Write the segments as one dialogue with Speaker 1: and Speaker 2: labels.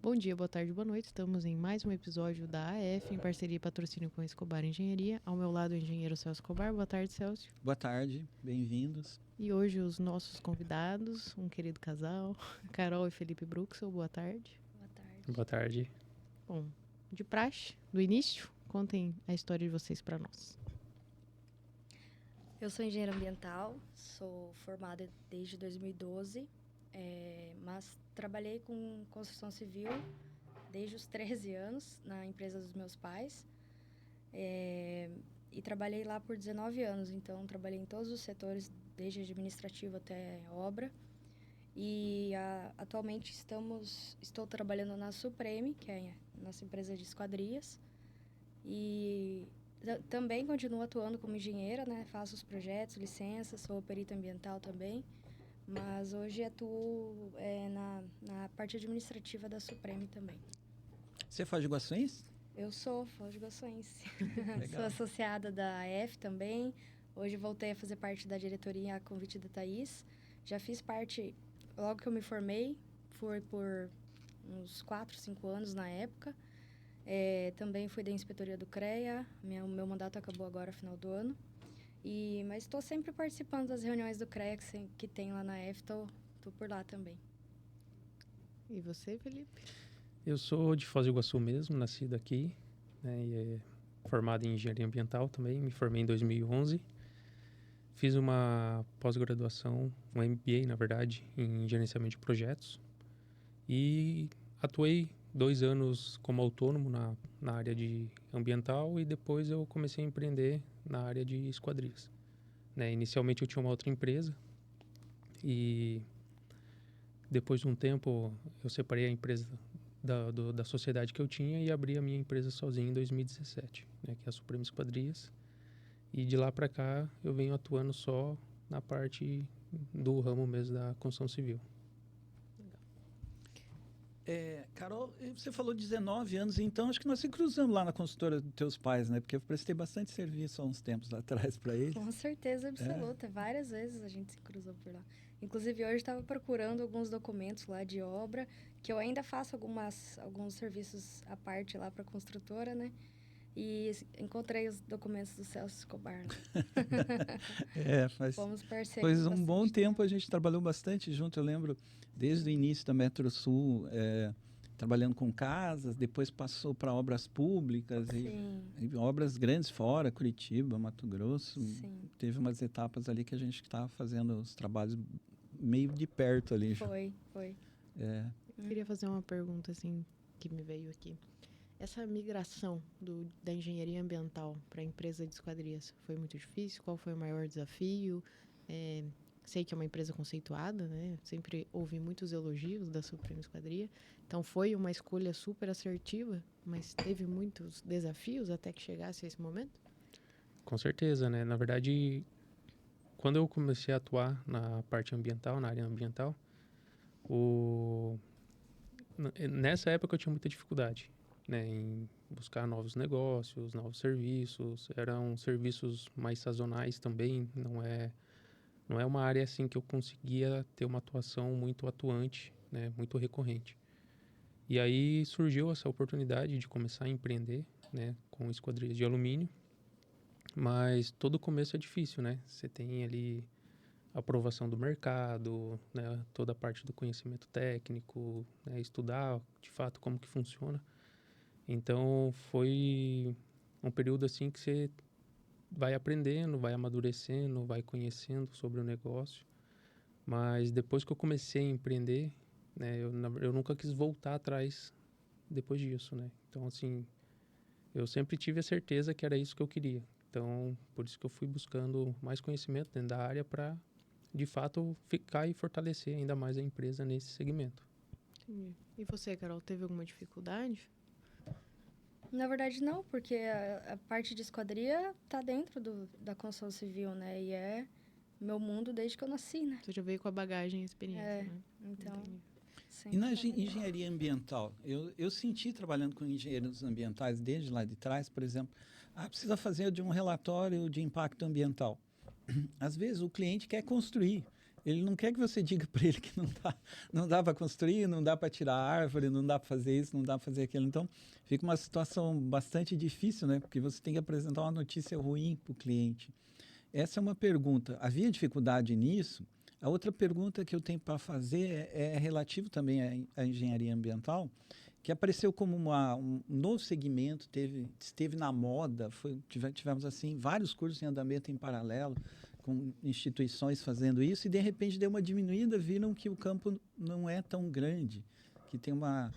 Speaker 1: Bom dia, boa tarde, boa noite. Estamos em mais um episódio da AF, em parceria e patrocínio com a Escobar Engenharia. Ao meu lado, o engenheiro Celso Escobar. Boa tarde, Celso.
Speaker 2: Boa tarde, bem-vindos.
Speaker 1: E hoje os nossos convidados, um querido casal, Carol e Felipe Bruxel. Boa tarde.
Speaker 3: Boa tarde.
Speaker 4: Boa tarde.
Speaker 1: Bom, de praxe, do início, contem a história de vocês para nós.
Speaker 3: Eu sou engenheira ambiental, sou formada desde 2012, mas trabalhei com construção civil desde os 13 anos na empresa dos meus pais. E trabalhei lá por 19 anos, então trabalhei em todos os setores, desde administrativo até obra. E atualmente estou trabalhando na Supreme, que é a nossa empresa de esquadrias. E também continuo atuando como engenheira, né? Faço os projetos, licenças, sou perita ambiental também. Mas hoje atuo na parte administrativa da Supreme também.
Speaker 2: Você é Foz do Iguaçuense?
Speaker 3: Eu sou Foz do Iguaçuense. Sou associada da AF também. Hoje voltei a fazer parte da diretoria a convite da Thaís. Já fiz parte, logo que eu me formei, foi por uns 4, 5 anos na época. Também fui da inspetoria do CREA. Meu mandato acabou agora, final do ano. Mas estou sempre participando das reuniões do CREA que tem lá na AF. Estou por lá também.
Speaker 1: E você, Felipe?
Speaker 4: Eu sou de Foz do Iguaçu mesmo, nascido aqui, né, e formado em engenharia ambiental também. Me formei em 2011. Fiz uma pós-graduação, um MBA, na verdade, em gerenciamento de projetos. E atuei 2 anos como autônomo na área de ambiental e depois eu comecei a empreender na área de esquadrias. Né, inicialmente eu tinha uma outra empresa e depois de um tempo eu separei a empresa da sociedade que eu tinha e abri a minha empresa sozinho em 2017, né, que é a Supreme Esquadrias. E de lá para cá eu venho atuando só na parte do ramo mesmo da construção civil.
Speaker 2: Carol, você falou 19 anos, então acho que nós se cruzamos lá na consultora dos teus pais, né? Porque eu prestei bastante serviço há uns tempos atrás para eles.
Speaker 3: Com certeza absoluta. Várias vezes a gente se cruzou por lá. Inclusive, hoje estava procurando alguns documentos lá de obra, que eu ainda faço alguns serviços à parte lá para a construtora, né? E encontrei os documentos do Celso Escobar. Fomos parceiros.
Speaker 2: Pois um bom tempo a gente trabalhou bastante junto, eu lembro, desde o início da Metro Sul, trabalhando com casas, depois passou para obras públicas e obras grandes fora, Curitiba, Mato Grosso. Sim. Teve umas etapas ali que a gente estava fazendo os trabalhos meio de perto ali.
Speaker 3: Foi.
Speaker 1: Eu queria fazer uma pergunta assim que me veio aqui. Essa migração da engenharia ambiental para a empresa de esquadrias foi muito difícil? Qual foi o maior desafio? Sei que é uma empresa conceituada, né? Sempre ouvi muitos elogios da Supreme Esquadria. Então, foi uma escolha super assertiva, mas teve muitos desafios até que chegasse a esse momento?
Speaker 4: Com certeza, né? Na verdade, quando eu comecei a atuar na parte ambiental, na área ambiental, nessa época eu tinha muita dificuldade, né, em buscar novos negócios, novos serviços. Eram serviços mais sazonais também, não é uma área assim que eu conseguia ter uma atuação muito atuante, né, muito recorrente. E aí surgiu essa oportunidade de começar a empreender, né, com esquadrias de alumínio, mas todo começo é difícil, né? Você tem ali a aprovação do mercado, né, toda a parte do conhecimento técnico, né, estudar de fato como que funciona. Então, foi um período assim que você vai aprendendo, vai amadurecendo, vai conhecendo sobre o negócio. Mas depois que eu comecei a empreender, né, eu nunca quis voltar atrás depois disso, né? Então, assim, eu sempre tive a certeza que era isso que eu queria. Então, por isso que eu fui buscando mais conhecimento dentro da área para, de fato, ficar e fortalecer ainda mais a empresa nesse segmento.
Speaker 1: Entendi. E você, Carol, teve alguma dificuldade?
Speaker 3: Na verdade, não, porque a parte de esquadria está dentro da construção civil, né? E é meu mundo desde que eu nasci, né?
Speaker 1: Você já veio com a bagagem e a experiência, né?
Speaker 3: Então...
Speaker 2: E na engenharia ambiental? Eu senti, trabalhando com engenheiros ambientais desde lá de trás, por exemplo, precisa fazer de um relatório de impacto ambiental. Às vezes o cliente quer construir. Ele não quer que você diga para ele que não dá para construir, não dá para tirar a árvore, não dá para fazer isso, não dá para fazer aquilo. Então, fica uma situação bastante difícil, né? Porque você tem que apresentar uma notícia ruim para o cliente. Essa é uma pergunta. Havia dificuldade nisso? A outra pergunta que eu tenho para fazer é relativo também à engenharia ambiental, que apareceu como um novo segmento, esteve na moda, tivemos assim vários cursos em andamento em paralelo, com instituições fazendo isso, e de repente deu uma diminuída, viram que o campo não é tão grande, que tem uma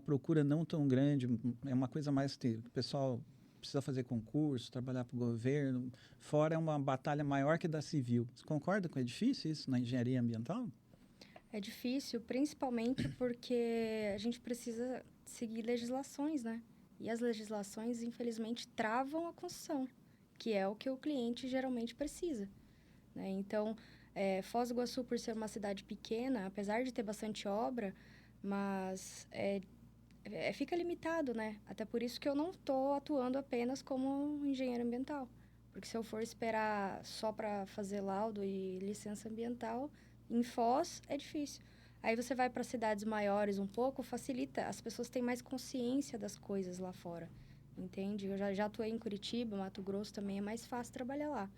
Speaker 2: procura não tão grande, é uma coisa mais que o pessoal precisa fazer concurso, trabalhar para o governo, fora é uma batalha maior que da civil. Você concorda que é difícil isso na engenharia ambiental?
Speaker 3: É difícil, principalmente porque a gente precisa seguir legislações, né? E as legislações, infelizmente, travam a construção, que é o que o cliente geralmente precisa, né? Então, Foz do Iguaçu, por ser uma cidade pequena, apesar de ter bastante obra, mas fica limitado, né? Até por isso que eu não estou atuando apenas como engenheiro ambiental. Porque se eu for esperar só para fazer laudo e licença ambiental, em Foz é difícil. Aí você vai para cidades maiores um pouco, facilita. As pessoas têm mais consciência das coisas lá fora, entende? Eu já atuei em Curitiba, Mato Grosso também, é mais fácil trabalhar lá.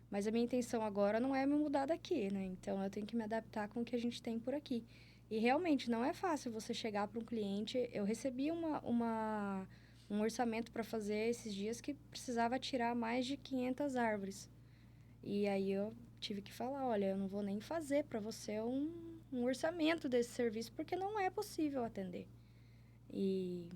Speaker 3: Mas a minha intenção agora não é me mudar daqui, né? Então, eu tenho que me adaptar com o que a gente tem por aqui. E realmente não é fácil você chegar para um cliente. Eu recebi um orçamento para fazer esses dias que precisava tirar mais de 500 árvores. E aí eu tive que falar, olha, eu não vou nem fazer para você um orçamento desse serviço, porque não é possível atender. E,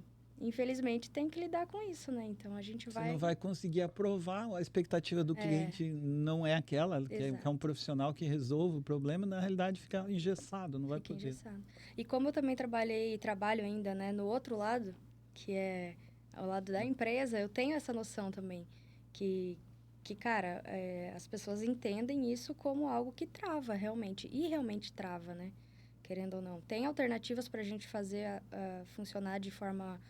Speaker 3: infelizmente, tem que lidar com isso, né? Então, a gente vai...
Speaker 2: Você não vai conseguir aprovar, a expectativa do cliente não é aquela, que é um profissional que resolve o problema, na realidade fica engessado, não vai poder.
Speaker 3: Engessado. E como eu também trabalho ainda, né, no outro lado, que é ao lado da empresa, eu tenho essa noção também, que cara, as pessoas entendem isso como algo que trava realmente, e realmente trava, né? Querendo ou não. Tem alternativas para a gente fazer funcionar de forma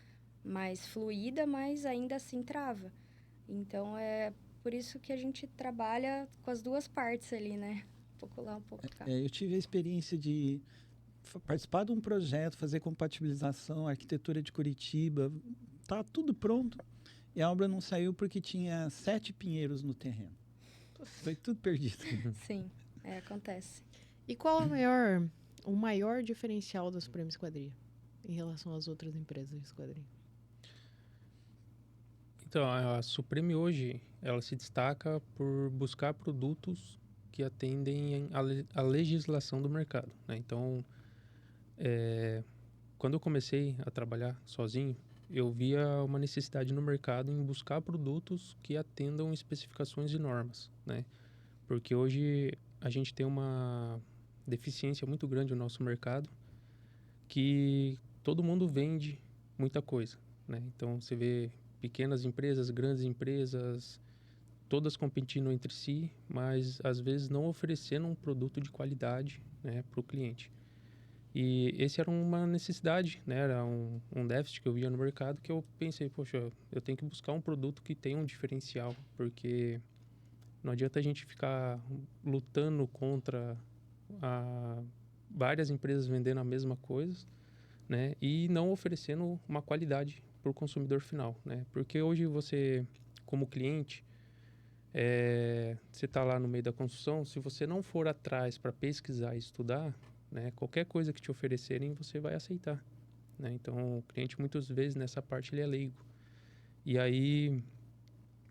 Speaker 3: mais fluida, mas ainda assim trava. Então, é por isso que a gente trabalha com as duas partes ali, né? Um pouco lá, um pouco cá.
Speaker 2: Eu tive a experiência de participar de um projeto, fazer compatibilização, arquitetura de Curitiba, tá tudo pronto. E a obra não saiu porque tinha 7 pinheiros no terreno. Foi tudo perdido.
Speaker 3: Sim, acontece.
Speaker 1: E qual o maior diferencial da Suprema Esquadria em relação às outras empresas de esquadria?
Speaker 4: Então, a Supreme hoje, ela se destaca por buscar produtos que atendem à legislação do mercado, né? Então, quando eu comecei a trabalhar sozinho, eu via uma necessidade no mercado em buscar produtos que atendam especificações e normas, né? Porque hoje a gente tem uma deficiência muito grande no nosso mercado, que todo mundo vende muita coisa, né? Então, você vê pequenas empresas, grandes empresas, todas competindo entre si, mas às vezes não oferecendo um produto de qualidade, né, para o cliente. E esse era uma necessidade, né? Era um déficit que eu via no mercado, que eu pensei, poxa, eu tenho que buscar um produto que tenha um diferencial, porque não adianta a gente ficar lutando contra várias empresas vendendo a mesma coisa, né? E não oferecendo uma qualidade para o consumidor final, né? Porque hoje você, como cliente, você está lá no meio da construção, se você não for atrás para pesquisar e estudar, né, qualquer coisa que te oferecerem, você vai aceitar, né? Então, o cliente, muitas vezes, nessa parte, ele é leigo. E aí,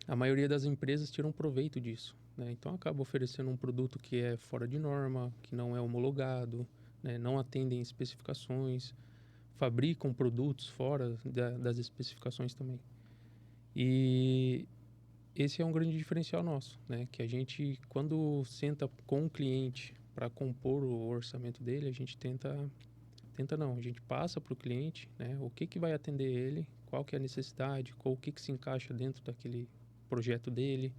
Speaker 4: a maioria das empresas tiram proveito disso, né? Então, acaba oferecendo um produto que é fora de norma, que não é homologado, né? Não atendem especificações, fabricam produtos fora das especificações também. E esse é um grande diferencial nosso, né? Que a gente, quando senta com o cliente para compor o orçamento dele, a gente a gente passa para o cliente, né? O que vai atender ele, qual que é a necessidade, o que se encaixa dentro daquele projeto dele,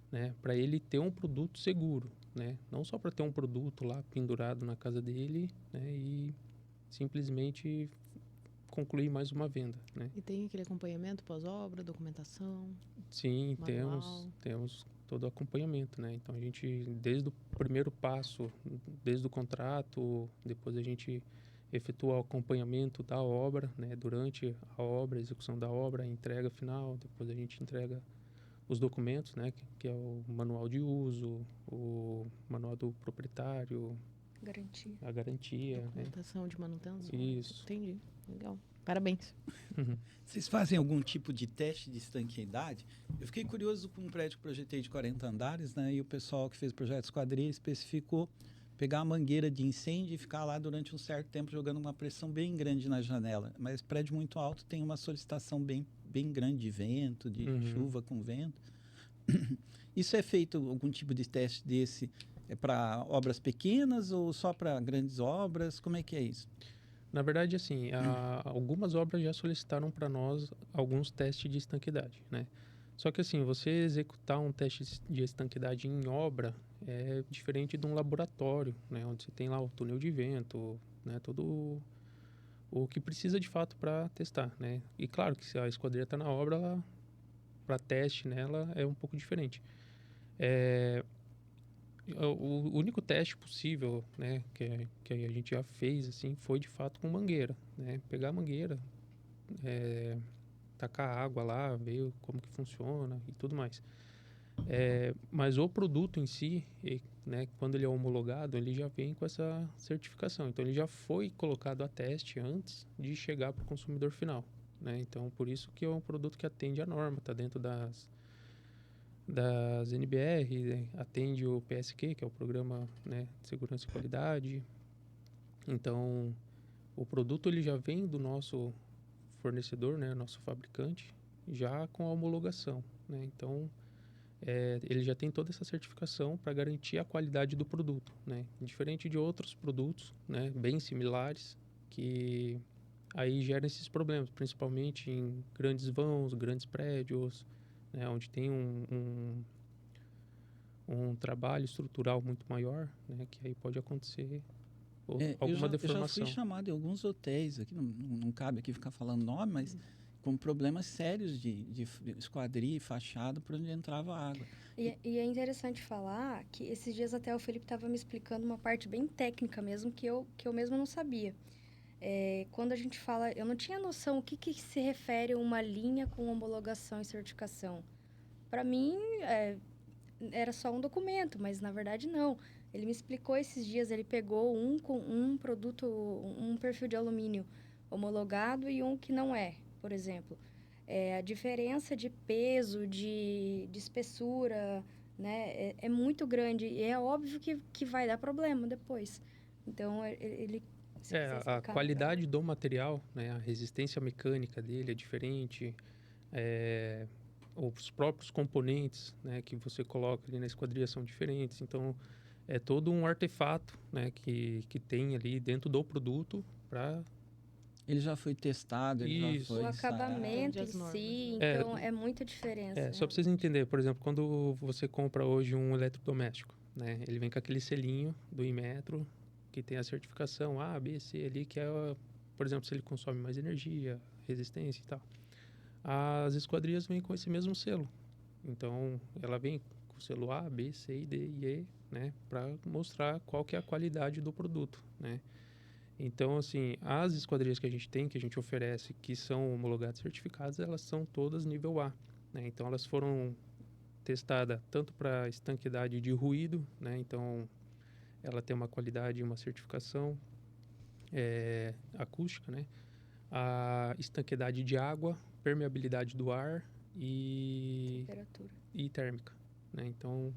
Speaker 4: né? Para ele ter um produto seguro, né? Não só para ter um produto lá pendurado na casa dele, né? E simplesmente concluir mais uma venda, né?
Speaker 1: E tem aquele acompanhamento pós-obra, documentação?
Speaker 4: Sim,
Speaker 1: manual.
Speaker 4: temos todo o acompanhamento, né? Então, a gente, desde o primeiro passo, desde o contrato, depois a gente efetua o acompanhamento da obra, né? Durante a obra, a execução da obra, a entrega final, depois a gente entrega os documentos, né? Que é o manual de uso, o manual do proprietário,
Speaker 3: Garantia.
Speaker 4: a garantia, né?
Speaker 1: Documentação de manutenção.
Speaker 4: Isso.
Speaker 1: Entendi. Legal. Parabéns.
Speaker 2: Vocês fazem algum tipo de teste de estanqueidade? Eu fiquei curioso com um prédio que projetei de 40 andares, né? E o pessoal que fez o projeto Esquadria especificou pegar a mangueira de incêndio e ficar lá durante um certo tempo jogando uma pressão bem grande na janela. Mas prédio muito alto tem uma solicitação bem grande de vento, de chuva com vento. Isso é feito algum tipo de teste desse para obras pequenas ou só para grandes obras? Como é que é isso?
Speaker 4: Na verdade, assim, algumas obras já solicitaram para nós alguns testes de estanqueidade, né? Só que, assim, você executar um teste de estanqueidade em obra é diferente de um laboratório, né? Onde você tem lá o túnel de vento, né? Todo o que precisa de fato para testar, né? E claro que se a esquadria está na obra, para teste nela é um pouco diferente. O único teste possível, né, que a gente já fez, assim, foi de fato com mangueira, né? Pegar a mangueira, tacar água lá, ver como que funciona e tudo mais. Mas o produto em si, né, quando ele é homologado, ele já vem com essa certificação. Então, ele já foi colocado a teste antes de chegar para o consumidor final, né? Então, por isso que é um produto que atende à norma, está dentro das NBR, né? Atende o PSQ, que é o Programa, né, de Segurança e Qualidade. Então, o produto ele já vem do nosso fornecedor, né, nosso fabricante, já com a homologação, né? Então, ele já tem toda essa certificação para garantir a qualidade do produto, né? Diferente de outros produtos, né, bem similares, que aí geram esses problemas, principalmente em grandes vãos, grandes prédios, né, onde tem um trabalho estrutural muito maior, né, que aí pode acontecer alguma deformação.
Speaker 2: Eu já fui chamado em alguns hotéis, aqui não cabe aqui ficar falando nome, mas com problemas sérios de esquadria e fachada por onde entrava água.
Speaker 3: E é interessante falar que esses dias até o Felipe estava me explicando uma parte bem técnica mesmo, que eu mesmo não sabia. Quando a gente fala, eu não tinha noção o que se refere a uma linha com homologação e certificação. Para mim, era só um documento, mas na verdade não. Ele me explicou esses dias, ele pegou um produto, um perfil de alumínio homologado e um que não é, por exemplo. A diferença de peso, de espessura, né, é muito grande. E é óbvio que vai dar problema depois. Então, ele...
Speaker 4: A qualidade do material, né, a resistência mecânica dele é diferente, os próprios componentes, né, que você coloca ali na esquadria são diferentes. Então, é todo um artefato, né, que tem ali dentro do produto para...
Speaker 2: Ele já foi testado, ele já foi
Speaker 3: o acabamento em si, então é muita diferença.
Speaker 4: Só para vocês entenderem, por exemplo, quando você compra hoje um eletrodoméstico, né, ele vem com aquele selinho do Inmetro, que tem a certificação A, B, C ali, que é, por exemplo, se ele consome mais energia, resistência e tal. As esquadrias vêm com esse mesmo selo. Então, ela vem com o selo A, B, C, D e E, né, para mostrar qual que é a qualidade do produto, né? Então, assim, as esquadrias que a gente tem, que a gente oferece, que são homologadas e certificadas, elas são todas nível A, né? Então, elas foram testadas tanto para estanqueidade de ruído, né? Então, ela tem uma qualidade e uma certificação acústica, né? A estanqueidade de água, permeabilidade do ar e térmica, né? Então,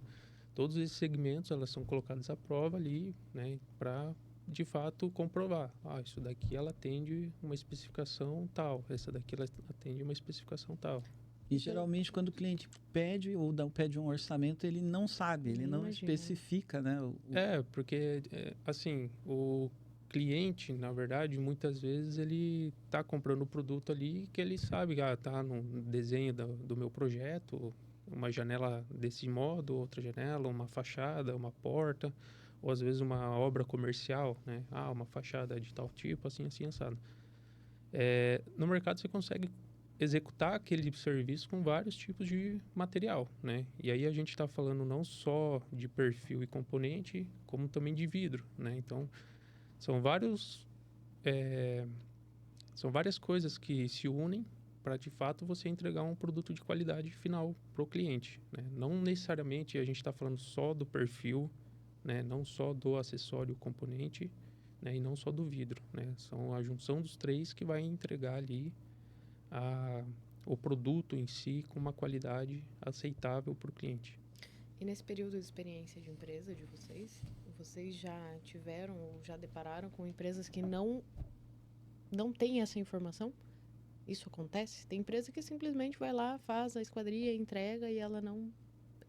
Speaker 4: todos esses segmentos, elas são colocados à prova ali, né? Para, de fato, comprovar. Isso daqui ela atende uma especificação tal, essa daqui ela atende uma especificação tal.
Speaker 2: E geralmente quando o cliente pede ou pede um orçamento, ele não sabe, ele não especifica, né?
Speaker 4: Porque, assim, o cliente, na verdade, muitas vezes ele está comprando o produto ali que ele sabe, tá no desenho do meu projeto, uma janela desse modo, outra janela, uma fachada, uma porta, ou às vezes uma obra comercial, né? Uma fachada de tal tipo, assim, assado. No mercado você consegue executar aquele serviço com vários tipos de material, né? E aí a gente está falando não só de perfil e componente, como também de vidro, né? Então, são várias coisas que se unem para, de fato, você entregar um produto de qualidade final para o cliente, né? Não necessariamente a gente está falando só do perfil, né? Não só do acessório componente, né? E não só do vidro, né? São a junção dos três que vai entregar ali o produto em si com uma qualidade aceitável para o cliente.
Speaker 1: E nesse período de experiência de empresa de vocês já tiveram ou já depararam com empresas que não têm essa informação? Isso acontece? Tem empresa que simplesmente vai lá, faz a esquadria, entrega e ela não...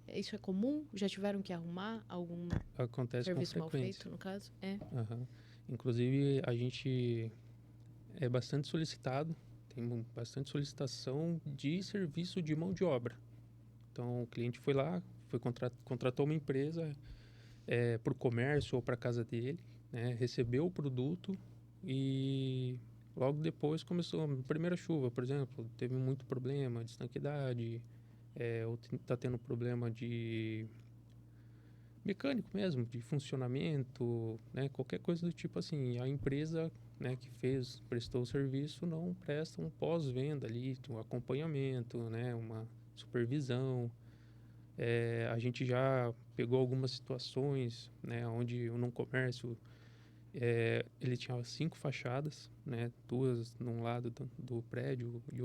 Speaker 1: Isso é comum? Já tiveram que arrumar algum serviço mal feito, no caso?
Speaker 4: Uhum. Inclusive, a gente é bastante solicitado, tem bastante solicitação de serviço de mão de obra. Então, o cliente foi lá, contratou uma empresa para o comércio ou para a casa dele, né? Recebeu o produto e logo depois começou a primeira chuva, por exemplo, teve muito problema de estanqueidade, ou está tendo problema de mecânico mesmo, de funcionamento, né? Qualquer coisa do tipo assim. A empresa, né, que prestou o serviço não presta um pós-venda ali, um acompanhamento, né, uma supervisão. A gente já pegou algumas situações, né, onde num comércio ele tinha 5 fachadas, né, 2 num lado do prédio e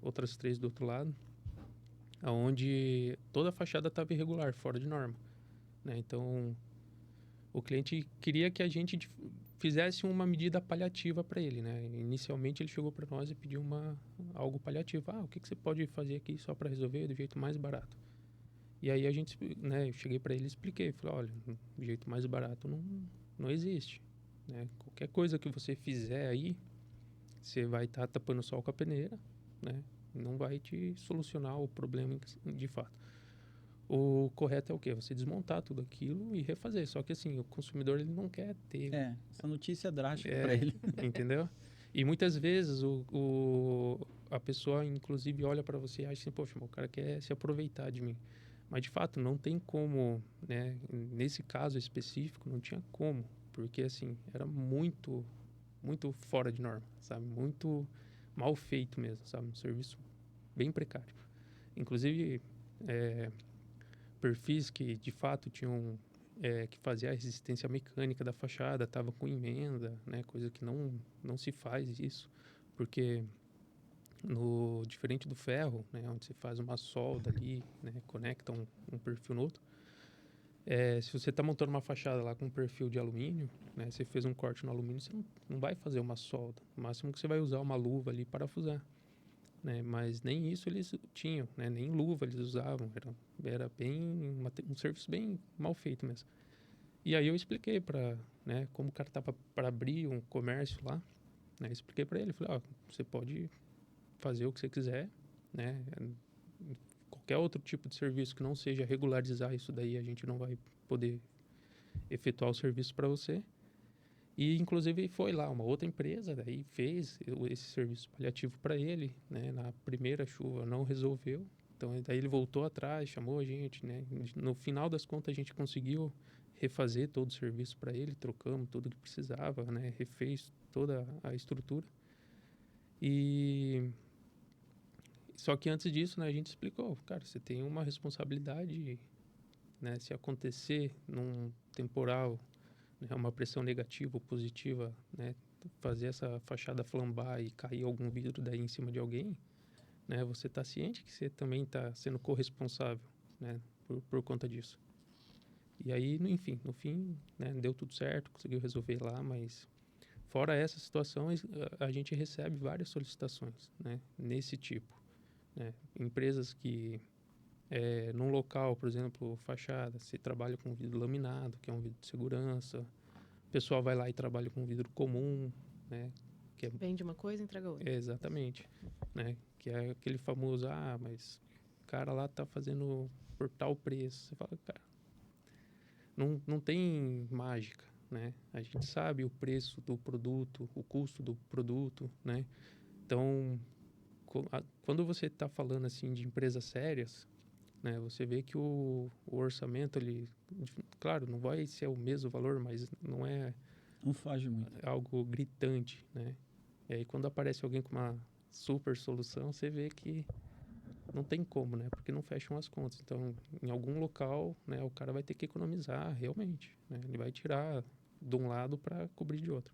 Speaker 4: outras 3 do outro lado, onde toda a fachada estava irregular, fora de norma, né? Então, o cliente queria que a gente fizesse uma medida paliativa para ele, né? Inicialmente, ele chegou para nós e pediu algo paliativo. O que você pode fazer aqui só para resolver do jeito mais barato? E aí, eu cheguei para ele e expliquei. Falei, olha, o jeito mais barato não existe, né? Qualquer coisa que você fizer aí, você vai estar tapando o sol com a peneira, né? Não vai te solucionar o problema de fato. O correto é o quê? Você desmontar tudo aquilo e refazer. Só que assim, o consumidor ele não quer ter...
Speaker 2: essa notícia é drástica para ele.
Speaker 4: Entendeu? E muitas vezes a pessoa, inclusive, olha para você e acha assim, poxa, o cara quer se aproveitar de mim. Mas, de fato, não tem como, né? Nesse caso específico, não tinha como. Porque, assim, era muito, muito fora de norma, sabe? Muito mal feito mesmo, sabe? Um serviço bem precário. Inclusive, perfis que de fato tinham que fazer a resistência mecânica da fachada, estava com emenda, né? Coisa que não se faz isso, porque diferente do ferro, né? Onde você faz uma solda ali, né? Conecta um perfil no outro. Se você está montando uma fachada lá com um perfil de alumínio, né? Você fez um corte no alumínio, você não vai fazer uma solda. O máximo que você vai usar uma luva ali para parafusar, né? Mas nem isso eles tinham, né? Nem luva eles usavam. Era bem um serviço bem mal feito mesmo. E aí eu expliquei né, como o cara estava para abrir um comércio lá, né? Expliquei para ele, falei, você pode fazer o que você quiser, né? Qualquer outro tipo de serviço que não seja regularizar isso daí, a gente não vai poder efetuar o serviço para você. E, inclusive, foi lá uma outra empresa, daí fez esse serviço paliativo para ele, né? Na primeira chuva não resolveu, então daí ele voltou atrás, chamou a gente, né? No final das contas, a gente conseguiu refazer todo o serviço para ele, trocamos tudo que precisava, né? Refez toda a estrutura. E só que antes disso, né, a gente explicou, cara, você tem uma responsabilidade, né? Se acontecer num temporal, né, uma pressão negativa ou positiva, né, fazer essa fachada flambar e cair algum vidro daí em cima de alguém, né, você está ciente que você também está sendo corresponsável, né, por conta disso. E aí, enfim, no fim, né, deu tudo certo, conseguiu resolver lá, mas fora essa situação, a gente recebe várias solicitações, né, nesse tipo, né, empresas que num local, por exemplo, fachada, você trabalha com vidro laminado, que é um vidro de segurança. O pessoal vai lá e trabalha com vidro comum, né?
Speaker 1: Vende uma coisa e entrega outra.
Speaker 4: Exatamente. Né? Que é aquele famoso, mas o cara lá tá fazendo por tal preço. Você fala, cara, não tem mágica, né? A gente sabe o preço do produto, o custo do produto, né? Então, quando você está falando assim de empresas sérias, né, você vê que o orçamento, claro, não vai ser o mesmo valor, mas
Speaker 2: não foge muito.
Speaker 4: Algo gritante, né? E aí quando aparece alguém com uma super solução, você vê que não tem como, né? Porque não fecham as contas. Então, em algum local, né, o cara vai ter que economizar realmente, né? Ele vai tirar de um lado para cobrir de outro.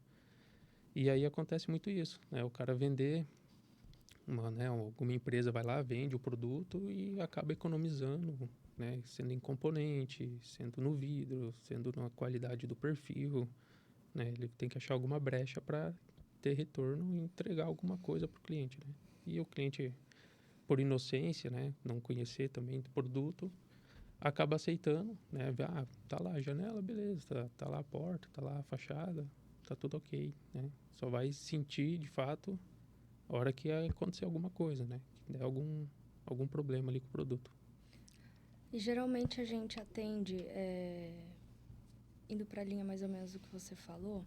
Speaker 4: E aí acontece muito isso, né? O cara vender, alguma empresa vai lá, vende o produto e acaba economizando, né? Sendo em componente, sendo no vidro, sendo na qualidade do perfil, né? Ele tem que achar alguma brecha para ter retorno e entregar alguma coisa para o cliente, né? E o cliente, por inocência, né, não conhecer também do produto, acaba aceitando, né? Tá lá a janela, beleza, tá lá a porta, tá lá a fachada, tá tudo ok, né? Só vai sentir, de fato, a hora que acontecer alguma coisa, né? Que der algum problema ali com o produto.
Speaker 3: E geralmente a gente atende, indo para a linha mais ou menos do que você falou,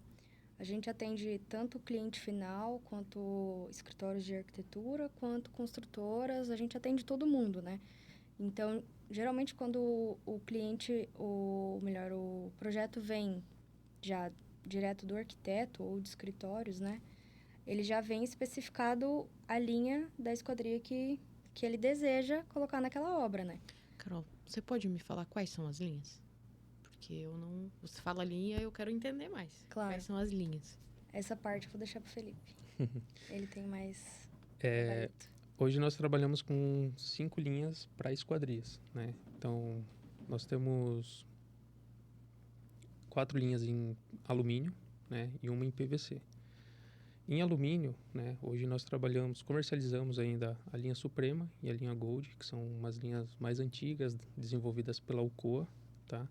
Speaker 3: a gente atende tanto o cliente final, quanto escritórios de arquitetura, quanto construtoras, a gente atende todo mundo, né? Então, geralmente quando o cliente, o projeto vem já direto do arquiteto ou de escritórios, né? Ele já vem especificado a linha da esquadria que ele deseja colocar naquela obra, né?
Speaker 1: Carol, você pode me falar quais são as linhas? Porque eu não... Você fala linha, eu quero entender mais.
Speaker 3: Claro.
Speaker 1: Quais são as linhas?
Speaker 3: Essa parte eu vou deixar pro Felipe. Ele tem mais gabarito.
Speaker 4: Hoje nós trabalhamos com 5 linhas para esquadrias, né? Então, nós temos 4 linhas em alumínio, né? E uma em PVC. Em alumínio, né? Hoje nós comercializamos ainda a linha Suprema e a linha Gold, que são umas linhas mais antigas, desenvolvidas pela Alcoa, tá?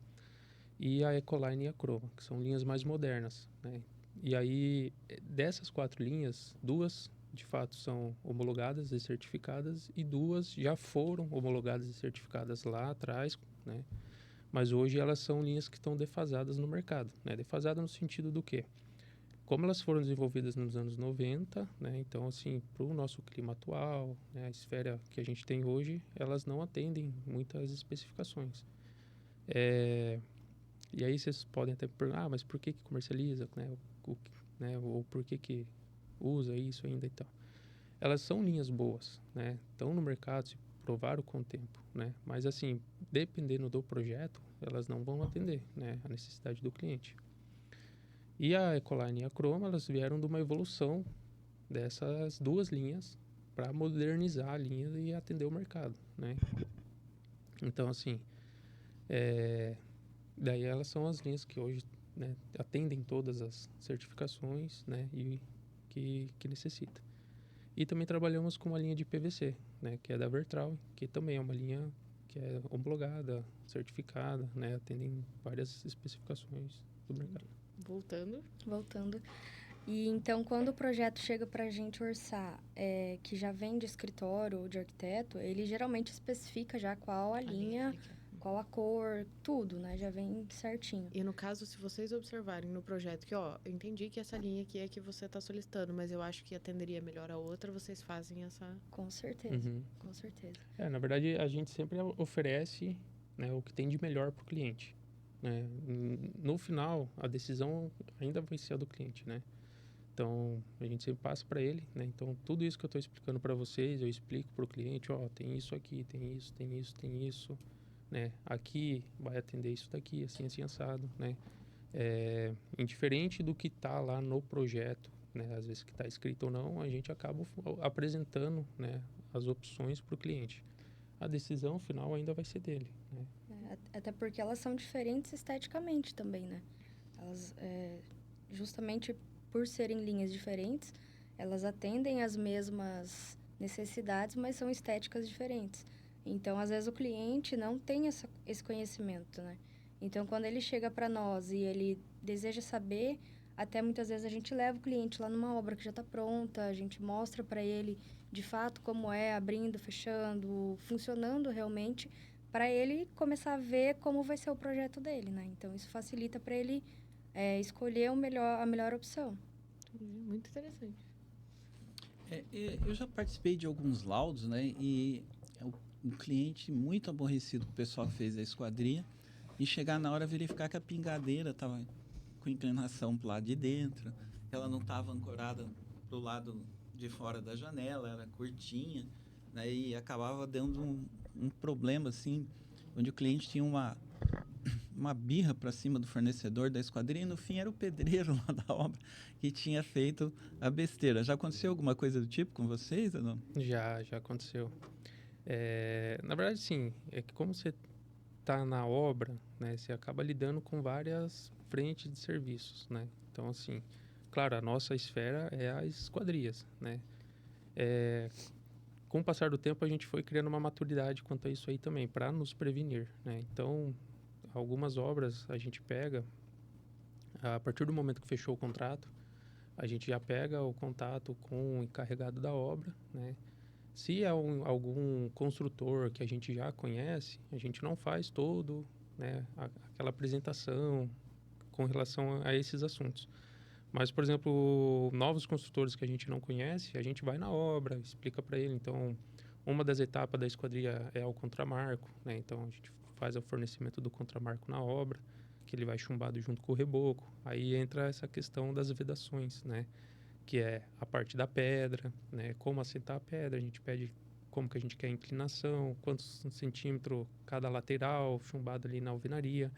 Speaker 4: E a Ecoline e a Croma, que são linhas mais modernas, né? E aí, dessas 4 linhas, 2 de fato são homologadas e certificadas e 2 já foram homologadas e certificadas lá atrás, né? Mas hoje elas são linhas que estão defasadas no mercado, né? Defasada no sentido do quê? Como elas foram desenvolvidas nos anos 90, né? Então, assim, para o nosso clima atual, né? A esfera que a gente tem hoje, elas não atendem muitas especificações. E aí vocês podem até perguntar, mas por que comercializa, né? Ou por que usa isso ainda e tal. Elas são linhas boas, né? Estão no mercado, se provaram com o tempo, né? Mas assim, dependendo do projeto, elas não vão atender, né, a necessidade do cliente. E a Ecoline e a Croma, elas vieram de uma evolução dessas 2 linhas para modernizar a linha e atender o mercado, né? Então, assim, daí elas são as linhas que hoje, né, atendem todas as certificações, né, e que necessita. E também trabalhamos com uma linha de PVC, né, que é da Vertrau, que também é uma linha que é homologada, certificada, né, atendem várias especificações do mercado.
Speaker 3: Voltando. E então, quando o projeto chega para a gente orçar, que já vem de escritório ou de arquiteto, ele geralmente especifica já qual a linha, qual a cor, tudo, né? Já vem certinho.
Speaker 1: E no caso, se vocês observarem no projeto que, eu entendi que essa linha aqui é que você está solicitando, mas eu acho que atenderia melhor a outra, vocês fazem essa...
Speaker 3: Com certeza, com certeza.
Speaker 4: Na verdade, a gente sempre oferece, né, o que tem de melhor para o cliente, né? No final, a decisão ainda vai ser a do cliente, né? Então, a gente sempre passa para ele, né? Então, tudo isso que eu estou explicando para vocês, eu explico para o cliente, tem isso aqui, tem isso, tem isso, tem isso, né? Aqui vai atender isso daqui, assim, assim, assado, né? Indiferente do que está lá no projeto, né? Às vezes que está escrito ou não, a gente acaba apresentando, né, as opções para o cliente. A decisão final ainda vai ser dele, né?
Speaker 3: Até porque elas são diferentes esteticamente também, né? Elas, justamente por serem linhas diferentes, elas atendem as mesmas necessidades, mas são estéticas diferentes. Então, às vezes, o cliente não tem esse conhecimento, né? Então, quando ele chega para nós e ele deseja saber, até muitas vezes a gente leva o cliente lá numa obra que já está pronta, a gente mostra para ele, de fato, como é, abrindo, fechando, funcionando realmente, para ele começar a ver como vai ser o projeto dele, né? Então, isso facilita para ele escolher a melhor opção.
Speaker 1: Muito interessante.
Speaker 2: Eu já participei de alguns laudos, né? E um cliente muito aborrecido que o pessoal fez a esquadria e chegar na hora verificar que a pingadeira estava com inclinação para o lado de dentro, ela não estava ancorada para o lado de fora da janela, era curtinha, né? E acabava dando um problema, assim, onde o cliente tinha uma birra para cima do fornecedor da esquadria e no fim era o pedreiro lá da obra que tinha feito a besteira. Já aconteceu alguma coisa do tipo com vocês ou não?
Speaker 4: Já aconteceu. Na verdade, sim, é que como você está na obra, né, você acaba lidando com várias frentes de serviços, né? Então, assim, claro, a nossa esfera é as esquadrias, né? Com o passar do tempo, a gente foi criando uma maturidade quanto a isso aí também, para nos prevenir, né? Então, algumas obras a gente pega, a partir do momento que fechou o contrato, a gente já pega o contato com o encarregado da obra, né? Se é algum construtor que a gente já conhece, a gente não faz todo, né, aquela apresentação com relação a esses assuntos. Mas, por exemplo, novos construtores que a gente não conhece, a gente vai na obra, explica para ele. Então, uma das etapas da esquadria é o contramarco, né? Então, a gente faz o fornecimento do contramarco na obra, que ele vai chumbado junto com o reboco. Aí entra essa questão das vedações, né? Que é a parte da pedra, né? Como assentar a pedra, a gente pede como que a gente quer a inclinação, quantos centímetros cada lateral, chumbado ali na alvenaria.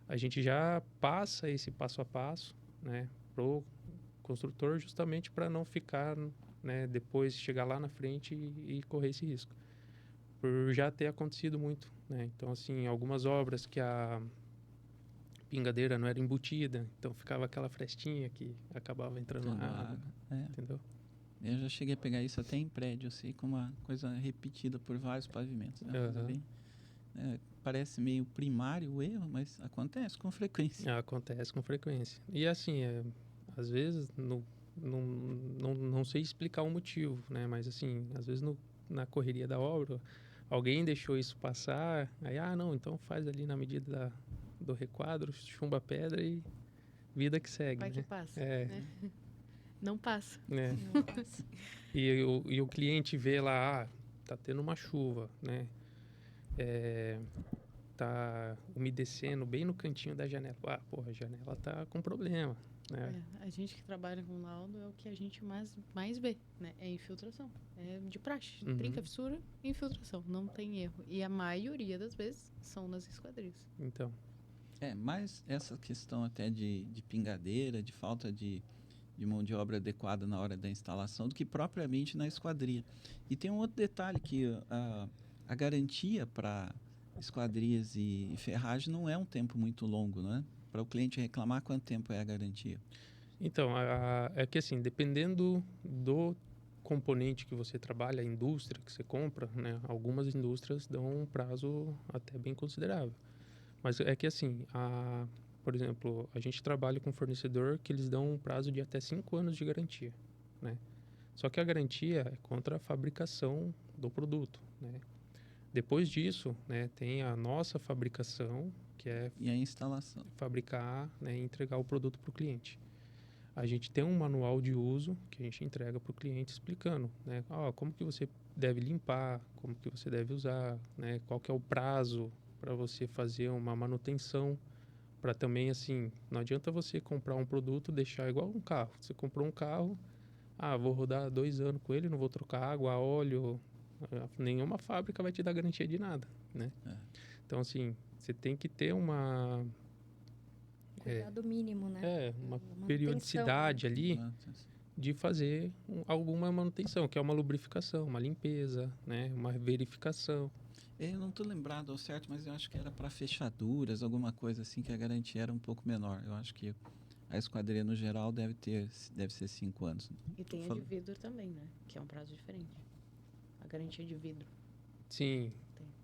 Speaker 4: A gente já passa esse passo a passo, né, pro construtor justamente para não ficar, né, depois chegar lá na frente e correr esse risco. Por já ter acontecido muito, né? Então, assim, algumas obras que a pingadeira não era embutida, então ficava aquela frestinha que acabava entrando na água, entendeu?
Speaker 2: Eu já cheguei a pegar isso até em prédio, assim, como uma coisa repetida por vários pavimentos. Né? Parece meio primário o erro, mas acontece com frequência.
Speaker 4: Acontece com frequência. E assim, às vezes, não sei explicar o motivo, né? Mas assim, às vezes na correria da obra, alguém deixou isso passar, aí, não, então faz ali na medida do requadro, chumba a pedra e vida que segue,
Speaker 1: Vai
Speaker 4: né?
Speaker 1: que passa. Né? Não passa.
Speaker 4: Não passa. E o cliente vê lá, tá tendo uma chuva, né? Tá umedecendo bem no cantinho da janela. A janela tá com problema, né?
Speaker 1: A gente que trabalha com laudo é o que a gente mais vê, né? É infiltração. É de praxe. Trinca, fissura, infiltração. Não tem erro. E a maioria das vezes são nas esquadrias.
Speaker 4: Então.
Speaker 2: Mas essa questão até de pingadeira, de falta de mão de obra adequada na hora da instalação, do que propriamente na esquadria. E tem um outro detalhe que a garantia para esquadrias e ferragem não é um tempo muito longo, né? Para o cliente reclamar, quanto tempo é a garantia?
Speaker 4: Então, é que assim, dependendo do componente que você trabalha, a indústria que você compra, né? Algumas indústrias dão um prazo até bem considerável. Mas é que assim, por exemplo, a gente trabalha com fornecedor que eles dão um prazo de até 5 anos de garantia, né? Só que a garantia é contra a fabricação do produto, né? Depois disso, né, tem a nossa fabricação, que é...
Speaker 2: E a instalação.
Speaker 4: Fabricar, né, e entregar o produto para o cliente. A gente tem um manual de uso que a gente entrega para o cliente explicando, né, como que você deve limpar, como que você deve usar, né, qual que é o prazo para você fazer uma manutenção, para também, assim, não adianta você comprar um produto e deixar igual um carro. Você comprou um carro, vou rodar 2 anos com ele, não vou trocar água, óleo, nenhuma fábrica vai te dar garantia de nada, né? Então, assim, você tem que ter uma...
Speaker 3: Cuidado mínimo, né?
Speaker 4: Uma periodicidade ali de fazer alguma manutenção, que é uma lubrificação, uma limpeza, né? Uma verificação.
Speaker 2: Eu não estou lembrado ao certo, mas eu acho que era para fechaduras, alguma coisa assim, que a garantia era um pouco menor. Eu acho que a esquadria, no geral, deve ser 5 anos.
Speaker 1: E tem a de vidro também, né? Que é um prazo diferente. A garantia de vidro.
Speaker 4: Sim.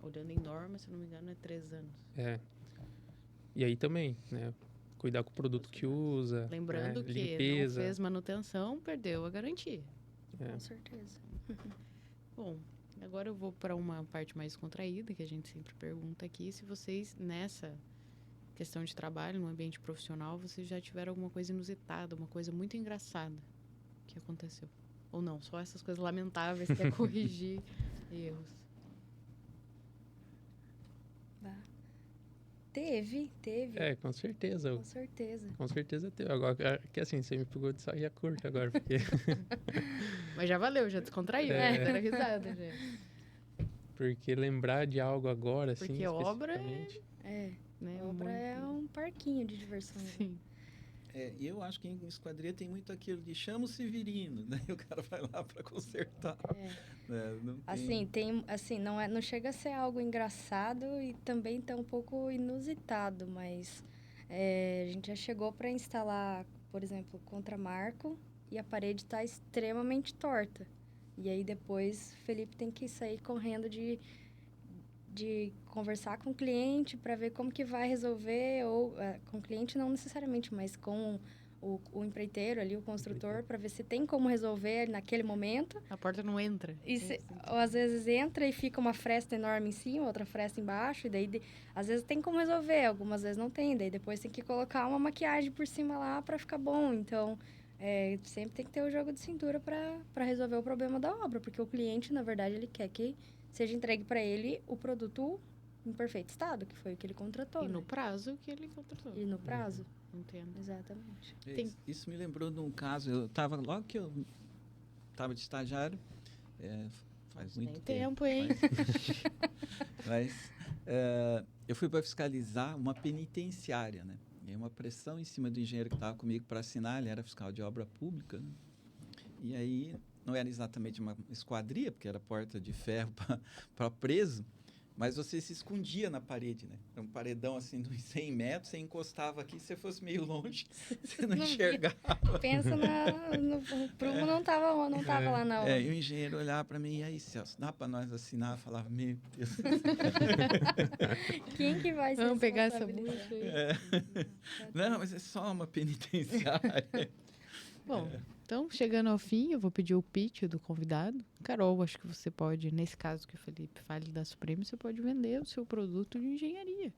Speaker 1: Olhando em norma, se não me engano, é 3 anos.
Speaker 4: E aí também, né? Cuidar com o produto que usa.
Speaker 1: Lembrando que
Speaker 4: limpeza.
Speaker 1: Não fez manutenção, perdeu a garantia.
Speaker 3: Com certeza.
Speaker 1: Bom, agora eu vou para uma parte mais contraída, que a gente sempre pergunta aqui, se vocês, nessa questão de trabalho, no ambiente profissional, vocês já tiveram alguma coisa inusitada, uma coisa muito engraçada que aconteceu? Ou não, só essas coisas lamentáveis que é corrigir erros.
Speaker 3: Teve.
Speaker 4: Com certeza.
Speaker 3: Com certeza.
Speaker 4: Com certeza teve. Agora, que assim, você me pegou de saia curta agora, porque...
Speaker 1: Mas já valeu, já descontraiu, era risada, já.
Speaker 4: Porque lembrar de algo agora, assim,
Speaker 1: porque obra
Speaker 3: né, obra é um parquinho de diversão.
Speaker 1: Sim.
Speaker 2: E eu acho que em esquadria tem muito aquilo de chama o Severino, né? O cara vai lá para consertar.
Speaker 3: Não chega a ser algo engraçado e também tá um pouco inusitado, mas a gente já chegou para instalar, por exemplo, contramarco e a parede está extremamente torta. E aí depois o Felipe tem que sair correndo de conversar com o cliente para ver como que vai resolver, ou com o cliente não necessariamente, mas com o empreiteiro ali, o construtor, para ver se tem como resolver naquele momento.
Speaker 1: A porta não entra.
Speaker 3: Ou às vezes entra e fica uma fresta enorme em cima, outra fresta embaixo, e daí às vezes tem como resolver, algumas vezes não tem, daí depois tem que colocar uma maquiagem por cima lá para ficar bom. Então, sempre tem que ter o jogo de cintura para resolver o problema da obra, porque o cliente, na verdade, ele quer que seja entregue para ele o produto em perfeito estado, que foi o que ele contratou.
Speaker 1: E no prazo que ele contratou.
Speaker 3: E no prazo.
Speaker 1: Entendo.
Speaker 3: Exatamente.
Speaker 2: Isso me lembrou de um caso. Logo que eu estava de estagiário, faz muito tempo,
Speaker 1: hein?
Speaker 2: Mas eu fui para fiscalizar uma penitenciária, né? E uma pressão em cima do engenheiro que estava comigo para assinar, ele era fiscal de obra pública, né? E aí não era exatamente uma esquadria, porque era porta de ferro para preso, mas você se escondia na parede, né? Era um paredão assim de uns 100 metros, você encostava aqui, se você fosse meio longe, você não enxergava.
Speaker 3: Pensa no prumo não estava lá na hora.
Speaker 2: E o engenheiro olhava para mim, e aí, Celso, dá para nós assinar? Eu falava, meu Deus.
Speaker 3: Quem que vai ser?
Speaker 1: Vamos pegar essa bucha
Speaker 2: aí. Não, mas é só uma penitenciária.
Speaker 1: Bom, então, chegando ao fim, eu vou pedir o pitch do convidado. Carol, acho que você pode, nesse caso que o Felipe fale da Supreme, você pode vender o seu produto de engenharia.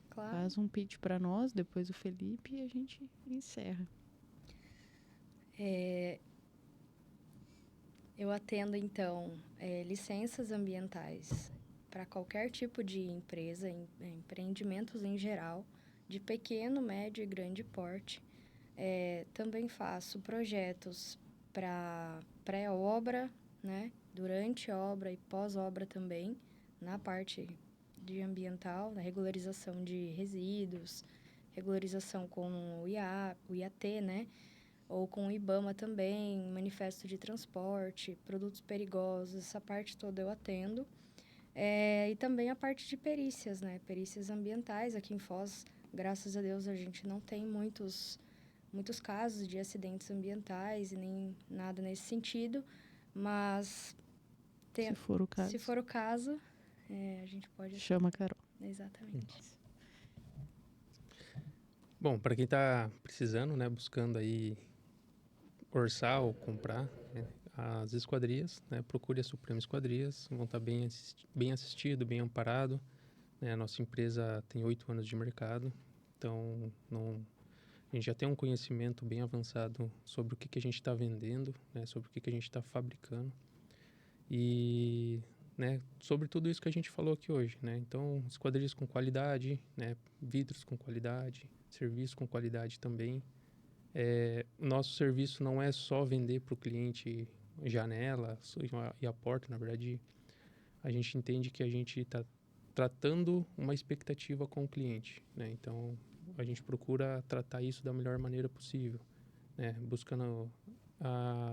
Speaker 3: Claro.
Speaker 1: Faz um pitch para nós, depois o Felipe, e a gente encerra.
Speaker 3: Eu atendo, então, licenças ambientais para qualquer tipo de empresa, empreendimentos em geral, de pequeno, médio e grande porte. Também faço projetos para pré-obra, né? Durante a obra e pós-obra também, na parte de ambiental, na regularização de resíduos, regularização com o IAT, né? Ou com o IBAMA também, manifesto de transporte, produtos perigosos, essa parte toda eu atendo. E também a parte de perícias, né? Perícias ambientais. Aqui em Foz, graças a Deus, a gente não tem muitos casos de acidentes ambientais e nem nada nesse sentido, mas
Speaker 1: se for o caso,
Speaker 3: a gente pode...
Speaker 1: Chama a Carol.
Speaker 3: Exatamente.
Speaker 4: Bom, para quem está precisando, né, buscando aí orçar ou comprar, né, as esquadrias, né, procure a Supreme Esquadrias, vão estar bem assistido, bem amparado, né, a nossa empresa tem 8 anos de mercado, então a gente já tem um conhecimento bem avançado sobre o que a gente está vendendo, né, sobre o que a gente está fabricando e, né, sobre tudo isso que a gente falou aqui hoje, né? Então, esquadrias com qualidade, né, vidros com qualidade, serviço com qualidade também. Nosso serviço não é só vender para o cliente janela e a porta, na verdade, a gente entende que a gente está tratando uma expectativa com o cliente, né? Então, a gente procura tratar isso da melhor maneira possível, né? Buscando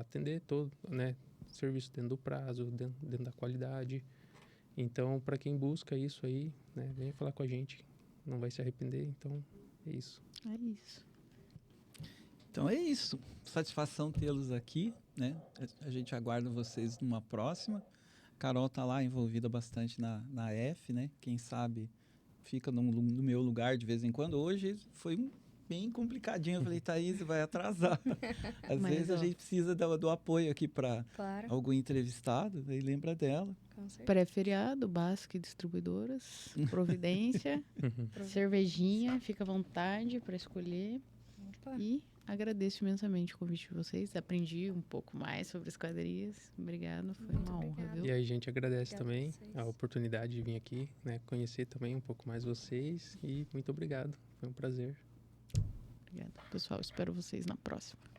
Speaker 4: atender todo, né? Serviço dentro do prazo, dentro da qualidade. Então, para quem busca isso aí, né? Venha falar com a gente, não vai se arrepender. Então, é isso.
Speaker 1: É isso.
Speaker 2: Então é isso. Satisfação tê-los aqui, né? A gente aguarda vocês numa próxima. A Carol está lá envolvida bastante na F, né? Quem sabe fica no meu lugar de vez em quando. Hoje foi bem complicadinho. Eu falei, Thaís, vai atrasar. Às vezes a gente precisa do apoio aqui para algum entrevistado, aí lembra dela.
Speaker 1: Pré-feriado, Basque Distribuidoras, Providência, cervejinha, fica à vontade para escolher.
Speaker 3: Opa.
Speaker 1: E agradeço imensamente o convite de vocês. Aprendi um pouco mais sobre esquadrias. Obrigada, foi uma honra, viu?
Speaker 4: E aí a gente agradece
Speaker 3: Obrigada
Speaker 4: também
Speaker 3: a vocês.
Speaker 4: a oportunidade de vir aqui, né? Conhecer também um pouco mais vocês. E muito obrigado. Foi um prazer.
Speaker 1: Obrigada. Pessoal, espero vocês na próxima.